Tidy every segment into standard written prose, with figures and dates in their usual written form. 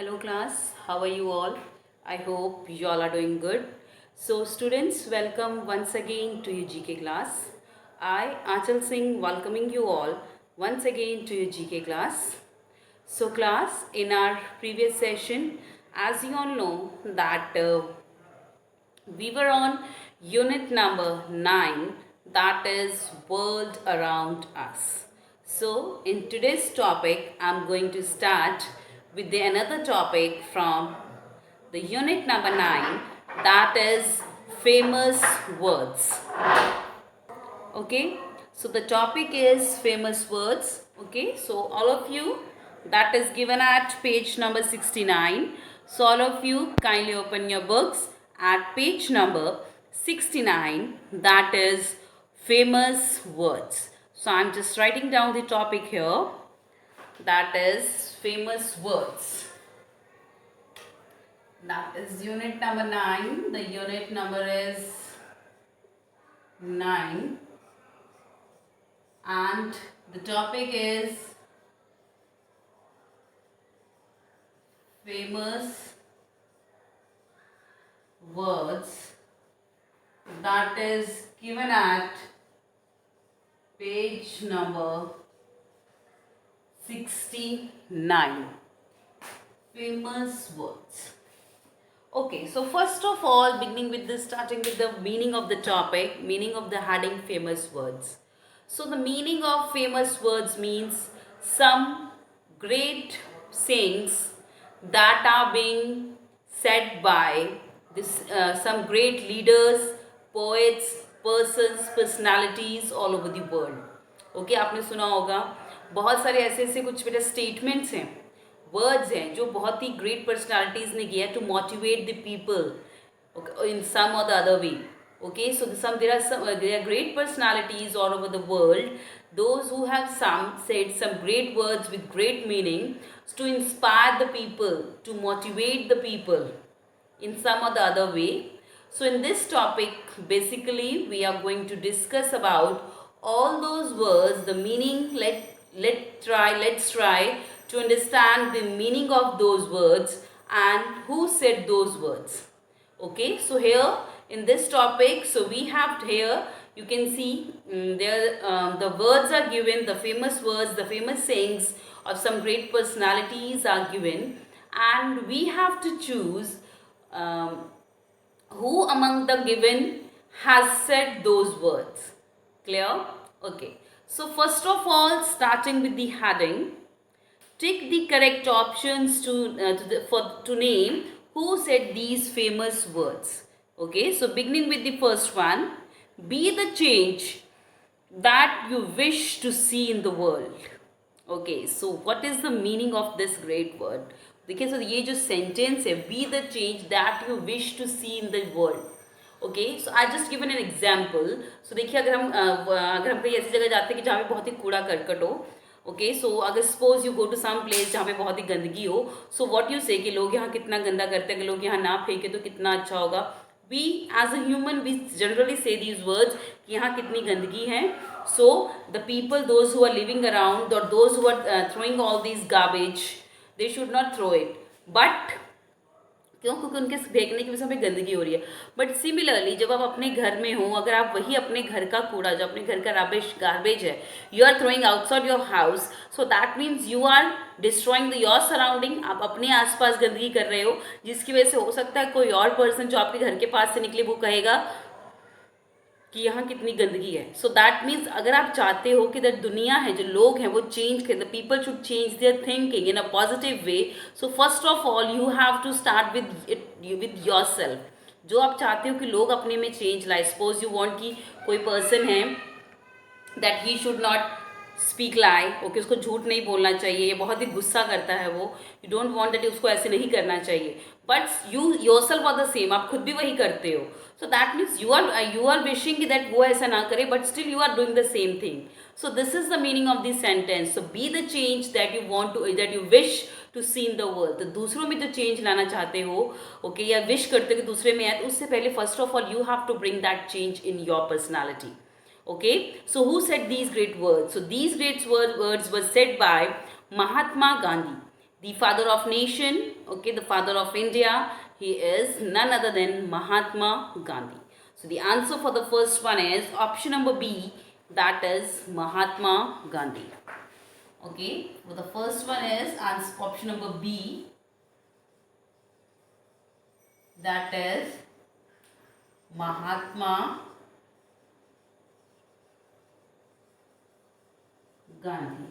Hello class, how are you all? I hope you all are doing good. So students, welcome once again to your GK class. I, Achal Singh, welcoming you all once again to your GK class. So class, in our previous session, as you all know that we were on unit number 9, that is world around us. So in today's topic I'm going to start with another topic from the unit number 9, that is famous words. Okay, so the topic is famous words. Okay, so all of you, that is given at page number 69. So all of you kindly open your books at page number 69, that is famous words. So I'm just writing down the topic here, that is famous words. That is unit number 9. The unit number is 9 and the topic is famous words, that is given at page number 69. Famous words. Okay, so first of all, starting with the meaning of the topic, meaning of the heading famous words. So the meaning of famous words means some great sayings that are being said by some great leaders, poets, persons, personalities all over the world. Okay, आपने सुना होगा बहुत सारे ऐसे ऐसे कुछ बेटा statements हैं, वर्ड्स हैं जो बहुत ही ग्रेट पर्सनालिटीज ने किया to motivate the people in some और the other way. Okay, so there are great personalities all over the world, those who have said some great words with great meaning to inspire the people, to motivate the people in some or the other way. So in this topic basically we are going to discuss about all those words, the meaning. Let's try to understand the meaning of those words and who said those words. Okay, so here in this topic, so we have here, you can see there the words are given, the famous words, the famous sayings of some great personalities are given, and we have to choose who among the given has said those words. Clear? Okay, so first of all, starting with the heading, take the correct options to name who said these famous words. Okay, so beginning with the first one, be the change that you wish to see in the world. Okay, so what is the meaning of this great word? देखिए, so ये जो sentence है, be the change that you wish to see in the world. Okay, so I just given an example. So देखिए, अगर हम कहीं ऐसी जगह जाते हैं कि जहाँ पे बहुत ही कूड़ा करकट हो. ओके, सो अगर suppose you go to some place जहाँ पे बहुत ही गंदगी हो, सो व्हाट यू से कि लोग यहाँ कितना गंदा करते हैं, कि लोग यहाँ ना फेंके तो कितना अच्छा होगा. We as a human we generally say these words कि यहाँ कितनी गंदगी है. So the people those who are living around और those who are throwing all this garbage, they should not throw it. But क्यों? क्योंकि उनके फेंकने की वजह से हमें गंदगी हो रही है. बट सिमिलरली जब आप अपने घर में हो, अगर आप वही अपने घर का कूड़ा, जो अपने घर का गार्बेज है, you are throwing outside your house, so that means you are destroying your surrounding. आप अपने आसपास गंदगी कर रहे हो, जिसकी वजह से हो सकता है कोई और पर्सन जो आपके घर के पास से निकले वो कहेगा कि यहाँ कितनी गंदगी है. सो दैट मीन्स अगर आप चाहते हो कि द दुनिया है, जो लोग हैं वो चेंज करें, the people should change their thinking in a positive way. So first of all you have to start with yourself. जो आप चाहते हो कि लोग अपने में चेंज लाए. सपोज यू वॉन्ट कि कोई पर्सन है that he should not speak lie. Okay, उसको झूठ नहीं बोलना चाहिए, ये बहुत ही गुस्सा करता है वो. यू डोंट वांट दैट, उसको ऐसे नहीं करना चाहिए. But you yourself are the same, आप खुद भी वही करते हो. So that means you are wishing that वो ऐसा ना करे, but still you are doing the same thing. So this is the meaning of this sentence. So be the change that you want to, that you wish to see in the world. तो दूसरों में जो change लाना चाहते हो, okay, या wish करते हो कि दूसरे में आए, तो उससे पहले first of all you have to bring that change in your personality. Okay, so who said these great words? So these great words were said by Mahatma Gandhi. The father of nation, okay, the father of India, he is none other than Mahatma Gandhi. So the answer for the first one is option number B, that is Mahatma Gandhi. Okay, so the first one is option number B, that is Mahatma Gandhi.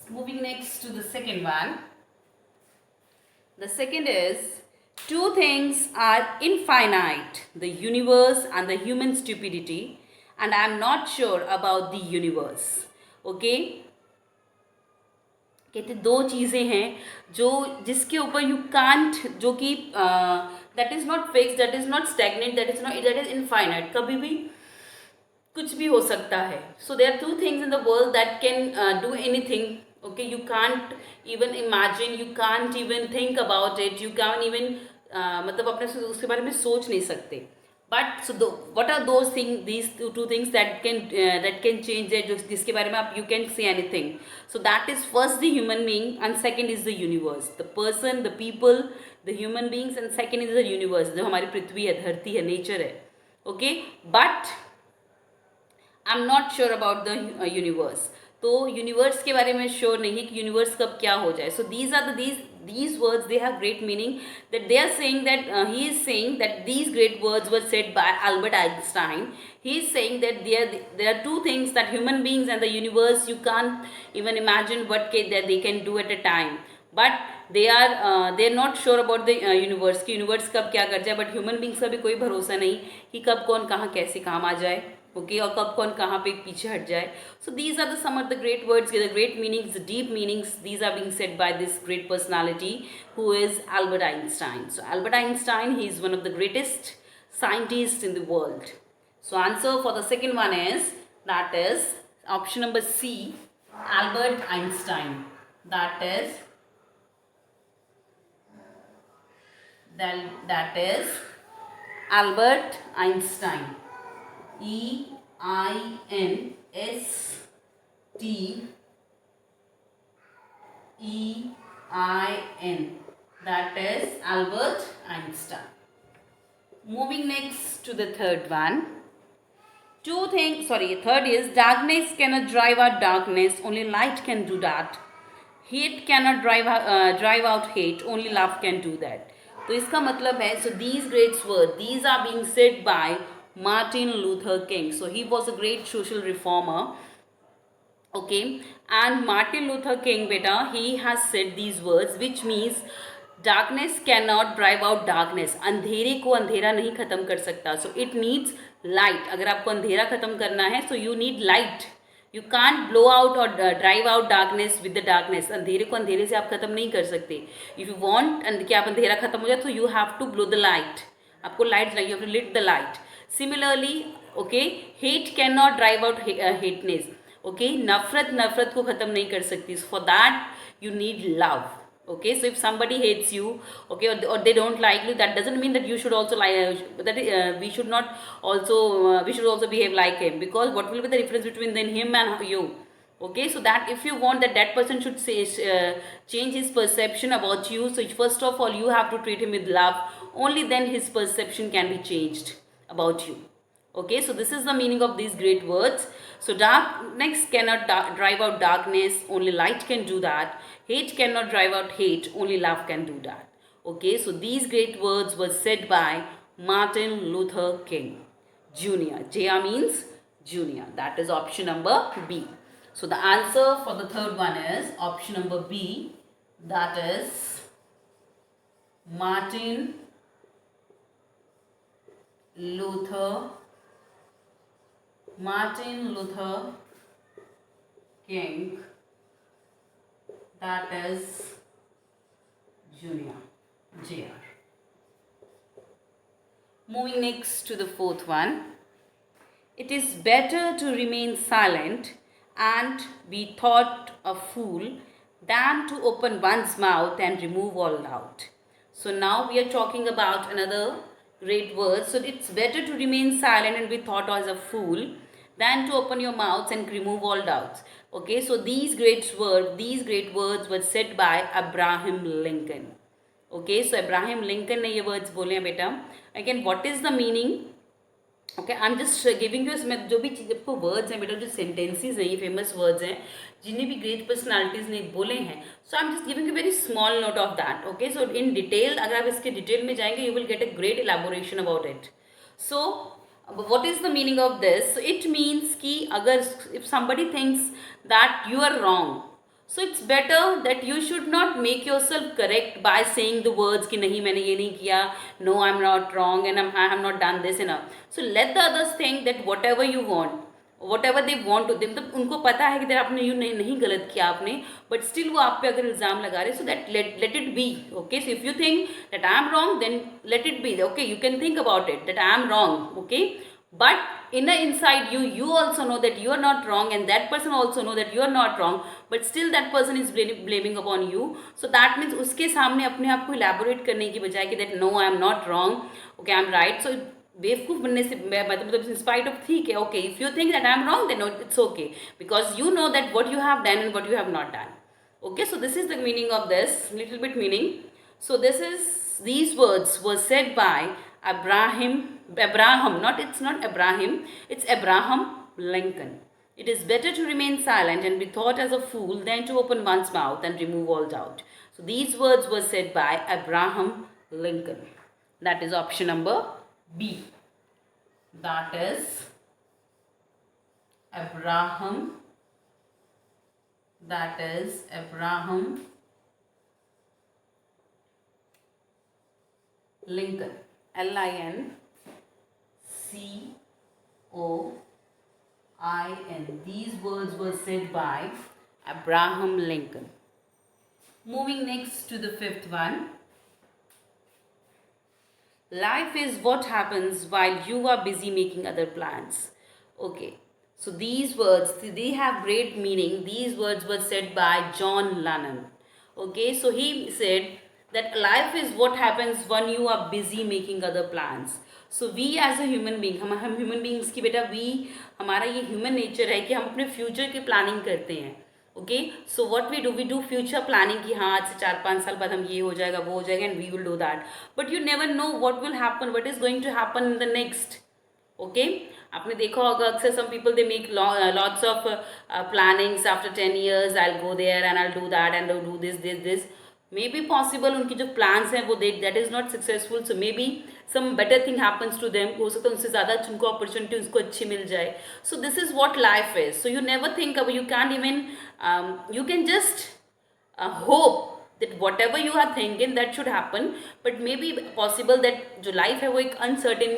Moving next to the second one. The second is, two things are infinite, the universe and the human stupidity, and I am not sure about the universe. Okay? कहते दो चीज़ें हैं जो जिसके ऊपर you can't, जो कि that is not fix, that is not stagnant, that is not, that is infinite, कभी भी कुछ भी हो सकता है. So there are two things in the world that can do anything. Okay, you can't even imagine, you can't even think about it, you can't even मतलब अपने से उसके बारे में सोच नहीं सकते. But so what are those things, these two things that can change it, जिसके बारे में आप you can say anything. So that is first the human being and second is the universe, the person, the people, the human beings, and second is the universe, जो हमारी पृथ्वी है, धरती है, nature है. Okay, but I'm not sure about the universe. तो universe के बारे में श्योर नहीं है कि यूनिवर्स कब क्या हो जाए. So these are these words, they have great meaning, that they are saying that he is saying that these great words were said by Albert Einstein. He is saying that there are two things, that human beings and the universe, you can't even imagine what that they can do at a time, but they are not sure about the universe कि universe कब क्या कर जाए. But human beings का भी कोई भरोसा नहीं कि कब कौन कहाँ कैसे काम आ जाए. ओके, और कब कौन कहाँ पे पीछे हट जाए. So these are the some of the great words, the great meanings, the deep meanings, these are being said by this great personality who is Albert Einstein. So Albert Einstein, he is one of the greatest scientist in the world. So answer for the second one is, that is option number C, Albert Einstein. That is Albert Einstein. EINSTEIN. That is Albert Einstein. Moving next to the third one. Third is, darkness cannot drive out darkness, only light can do that. Hate cannot drive out hate, only love can do that. तो इसका मतलब है, so these great words, these are being said by Martin Luther King. So he was a great social reformer. Okay, and Martin Luther King, beta, he has said these words, which means darkness cannot drive out darkness. अंधेरे को अंधेरा नहीं खत्म कर सकता. So it needs light. अगर आपको अंधेरा खत्म करना है, so you need light. You can't blow out or drive out darkness with the darkness. अंधेरे को अंधेरे से आप खत्म नहीं कर सकते. If you want कि आप अंधेरा खत्म हो जाए, तो you have to blow the light. आपको light चाहिए, you have to lit the light. Similarly, okay, hate cannot drive out hateness. Okay, नफरत को खत्म नहीं कर सकती. So for that you need love. Okay, so if somebody hates you, okay, or they don't like you, that doesn't mean that you should also like we should not also we should also behave like him, because what will be the difference between then him and you? Okay, so that if you want that person should say change his perception about you, so first of all you have to treat him with love. Only then his perception can be changed about you. Okay, so this is the meaning of these great words. So darkness cannot drive out darkness, only light can do that. Hate cannot drive out hate, only love can do that. Okay, so these great words were said by Martin Luther King Jr. JR means junior. That is option number B. So the answer for the third one is option number B, that is Martin Luther King, that is Junior, JR. Moving next to the fourth one. It is better to remain silent and be thought a fool than to open one's mouth and remove all doubt. So now we are talking about another great word. So it's better to remain silent and be thought as a fool than to open your mouths and remove all doubts. Okay, so these great words were said by Abraham Lincoln. Okay, so Abraham Lincoln ने ये words बोले हैं बेटा. Again, what is the meaning? Okay I am just giving you इसमें जो भी चीज़ आपको words हैं बेटा, जो सेंटेंसेज हैं, ये फेमस वर्ड्स हैं जिन्हें भी ग्रेट पर्सनालिटीज़ ने बोले हैं. So I am just giving you very small note of that. Okay, so in detail अगर आप इसके डिटेल में जाएंगे you will get a great elaboration about it. So what is the meaning of this? So it means कि अगर if somebody thinks that you are wrong, so it's better that you should not make yourself correct by saying the words कि नहीं मैंने ये नहीं किया, no I'm not wrong and I have not done this enough. So let the others think that whatever you want, whatever they want to, मतलब उनको पता है कि आपने यू नहीं गलत किया आपने, बट स्टिल वो आप पे अगर इल्ज़ाम लगा रहे, so that let it be. Okay, so if you think that I am wrong then let it be. Okay, you can think about it that I am wrong. Okay, but inside you also know that you are not wrong and that person also know that you are not wrong, but still that person is blaming upon you. So that means उसके सामने अपने आप को elaborate करने की बजाय कि that no I am not wrong, okay I am right. So बेवकूफ़ बनने से मतलब इन स्पाइट ऑफ ठीक है. Okay, if you think that I am wrong then it's okay, because you know that what you have done and what you have not done. Okay, so this is the meaning of this, little bit meaning. So these words were said by Abraham, it's not Abraham, it's Abraham Lincoln. It is better to remain silent and be thought as a fool than to open one's mouth and remove all doubt. So these words were said by Abraham Lincoln. That is option number B. That is Abraham Lincoln. Lincoin. These words were said by Abraham Lincoln. Moving next to the fifth one. Life is what happens while you are busy making other plans. Okay, so these words, they have great meaning. These words were said by John Lennon. Okay, so he said that life is what happens when you are busy making other plans. So we as a human being, हम human beings की बेटा हमारा ये human nature है कि हम अपने future की planning करते हैं. Okay, so what we do future planning कि हाँ आज से 4-5 साल बाद हम ये हो जाएगा वो हो जाएगा and we will do that, but you never know what will happen, what is going to happen in the next. Okay, आपने देखा होगा अक्सर some people they make lots of plannings after 10 years I will go there and I will do that and do this may be possible उनकी जो plans हैं वो that is not successful. So maybe some better thing happens to them, हो सकता है उनसे ज़्यादा उनको अपॉर्चुनिटी उसको अच्छी मिल जाए. So this is what life is. So you never think अब you can even you can just hope that whatever you are thinking that should happen, but maybe possible that जो life है वो एक uncertain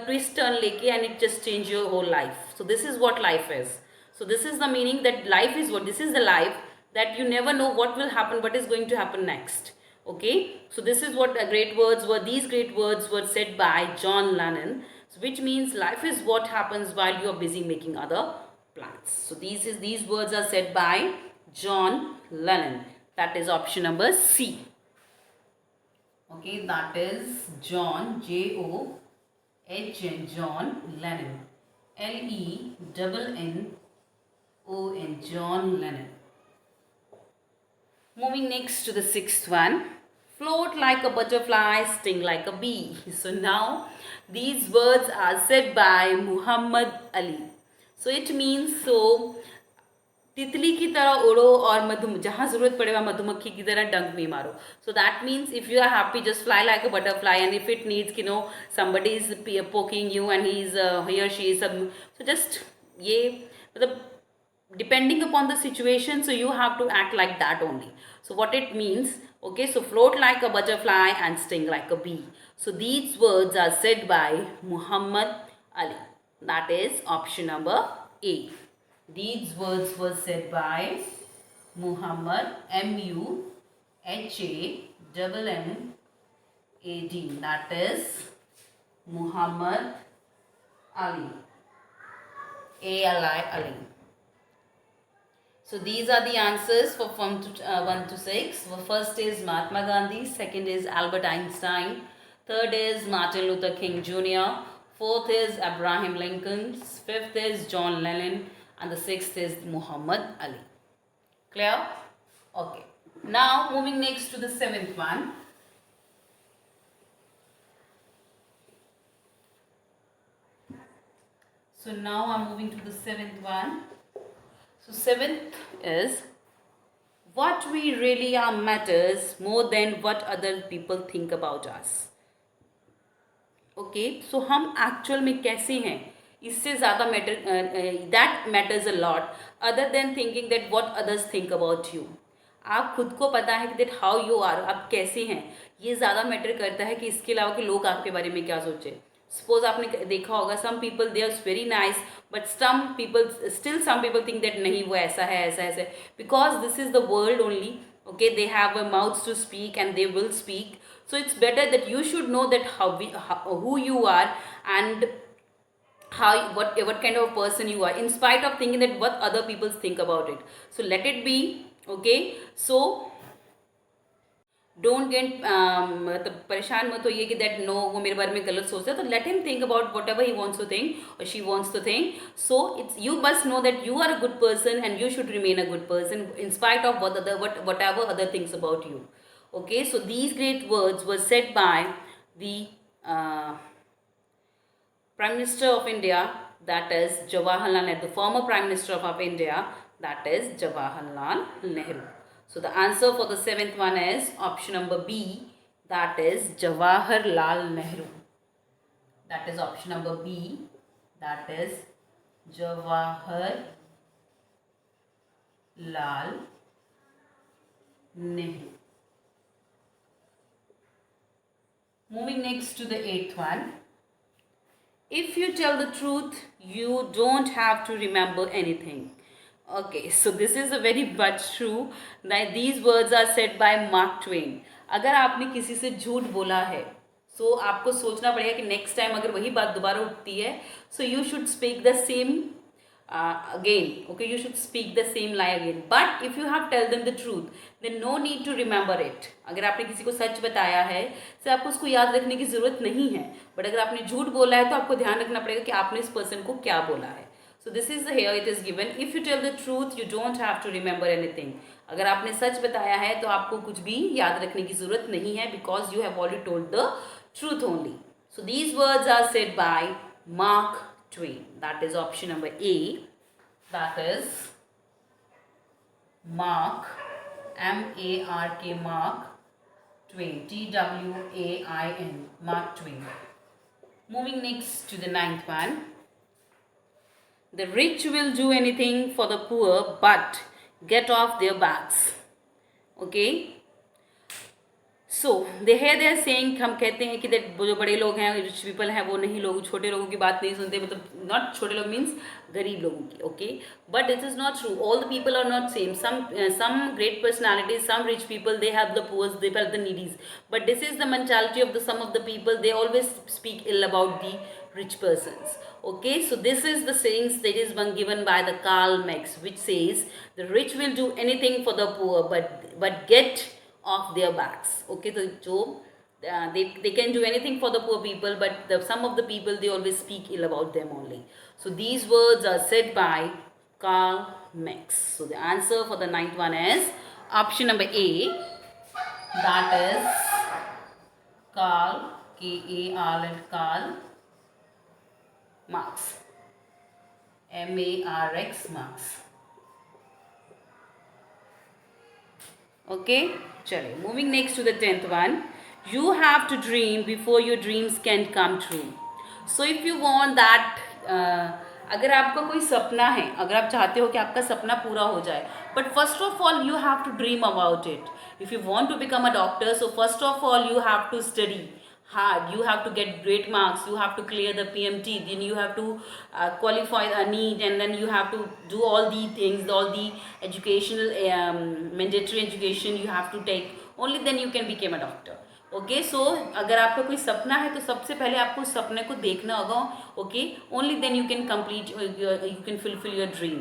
twist turn लेके and it just change your whole life. So this is what life is. So this is the meaning that life is what, this is the life that you never know what will happen, what is going to happen next. Okay, so this is what these great words were said by John Lennon, so which means life is what happens while you are busy making other plans. So these words are said by John Lennon. That is option number C. Okay, that is John, John, John Lennon, Lennon, John Lennon. Moving next to the sixth one. Float like a butterfly, sting like a bee. So now these words are said by Muhammad Ali. So it means, so तितली की तरह उड़ो और जहाँ ज़रूरत पड़े वहाँ मधुमक्खी की तरह डंक भी मारो. So that means if you are happy, just fly like a butterfly, and if it needs, somebody is poking you and he or she is so just ये मतलब depending upon the situation, so you have to act like that only. So what it means, okay, so float like a butterfly and sting like a bee. So these words are said by Muhammad Ali. That is option number A. These words were said by Muhammad, Muhammad. That is Muhammad Ali. Ali. So these are the answers for 1 to 6. The first is Mahatma Gandhi, second is Albert Einstein, third is Martin Luther King Jr., fourth is Abraham Lincoln, fifth is John Lennon, and the sixth is Muhammad Ali. Clear? Okay. Now moving next to the seventh one. So now I'm moving to the seventh one. So seventh is, what we really are matters more than what other people think about us. Okay so हम actual में कैसे हैं इससे ज़्यादा matter, that matters a lot other than thinking that what others think about you. आप खुद को पता है कि दैट हाउ यू आर, आप कैसे हैं, ये ज़्यादा मैटर करता है कि इसके अलावा कि लोग आपके बारे में क्या सोचें. सपोज आपने देखा होगा some people they are very nice but some people think that नहीं वो ऐसा है ऐसा ऐसा है, because this is the world only. Okay, they have a mouth to speak and they will speak, so it's better that you should know that who you are and what kind of a person you are, in spite of thinking that what other people think about it. So let it be. Okay, so don't get मतलब परेशान मत होइए कि that no वो मेरे बारे में गलत सोचता है. तो let him think about whatever he wants to think और she wants to think. So it's you must know that you are a good person and you should remain a good person in spite of whatever other things about you. Okay, so these great words were said by the Prime Minister of India, that is Jawaharlal Nehru, the former Prime Minister of India, that is Jawaharlal Nehru. So the answer for the seventh one is option number B, that is Jawaharlal Nehru. That is option number B, that is Jawaharlal Nehru. Moving next to the eighth one. If you tell the truth, you don't have to remember anything. Okay, so this is a very much true that these words are said by Mark Twain. अगर आपने किसी से झूठ बोला है so आपको सोचना पड़ेगा कि नेक्स्ट टाइम अगर वही बात दोबारा उठती है so you should speak the same again. Okay, you should speak the same lie again. But if you have tell them the truth, then no need to remember it. अगर आपने किसी को सच बताया है तो आपको उसको याद रखने की ज़रूरत नहीं है. बट अगर आपने झूठ बोला है तो आपको ध्यान रखना पड़ेगा कि आपने इस पर्सन को क्या बोला है. So this is here it is given. If you tell the truth, you don't have to remember anything. अगर आपने सच बताया है तो आपको कुछ भी याद रखने की ज़रूरत नहीं है, because you have already told the truth only. So these words are said by Mark Twain. That is option number A. That is Mark, M-A-R-K, Mark Twain, T-W-A-I-N, Mark Twain. Moving next to the ninth one. The rich will do anything for the poor, but get off their backs. Okay. So they are saying, हम कहते हैं कि that वो जो बड़े लोग हैं rich people हैं वो नहीं, लोग छोटे लोगों की बात नहीं सुनते, मतलब नॉट छोटे लोग मीन्स गरीब लोगों की. Okay, but it is not true. All the people are not same. some great personalities, some rich people, they help the poor, they help the needies, but this is the mentality of the some of the people. They always speak ill about the rich persons. Okay, so this is the sayings that is one given by the Karl Marx, which says the rich will do anything for the poor, but get off their backs. Okay, so they can do anything for the poor people, but some of the people, they always speak ill about them only. So these words are said by Karl Marx. So the answer for the ninth one is option number A, that is Karl, K-A-R, and Karl Marx, M-A-R-X, Marx. Okay, chale. Moving next to the 10th one. You have to dream before your dreams can come true. So if you want that, अगर आपका कोई सपना है, अगर आप चाहते हो कि आपका सपना पूरा हो जाए, but first of all you have to dream about it. If you want to become a doctor, so first of all you have to study hard, you have to get great marks, you have to clear the PMT, then you have to qualify a NEET, and then you have to do all the things, all the educational mandatory education you have to take, only then you can become a doctor. Okay, so अगर आपका कोई सपना है तो सबसे पहले आपको उस सपने को देखना होगा. Okay, only then you can complete, you can fulfil your dream.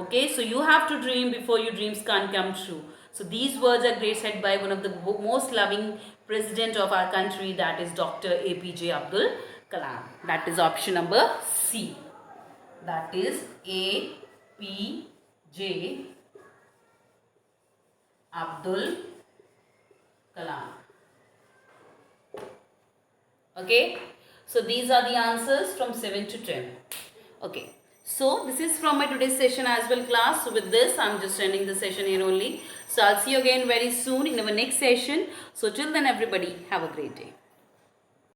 Okay, so you have to dream before your dreams can come true. So these words are great said by one of the most loving president of our country, that is Dr. APJ Abdul Kalam. That is option number C. That is APJ APJ Abdul Kalam. Okay, so these are the answers from 7 to 10. Okay, so this is from my today's session as well, class. So with this, I'm just ending the session here only. So I'll see you again very soon in our next session. So till then, everybody, have a great day.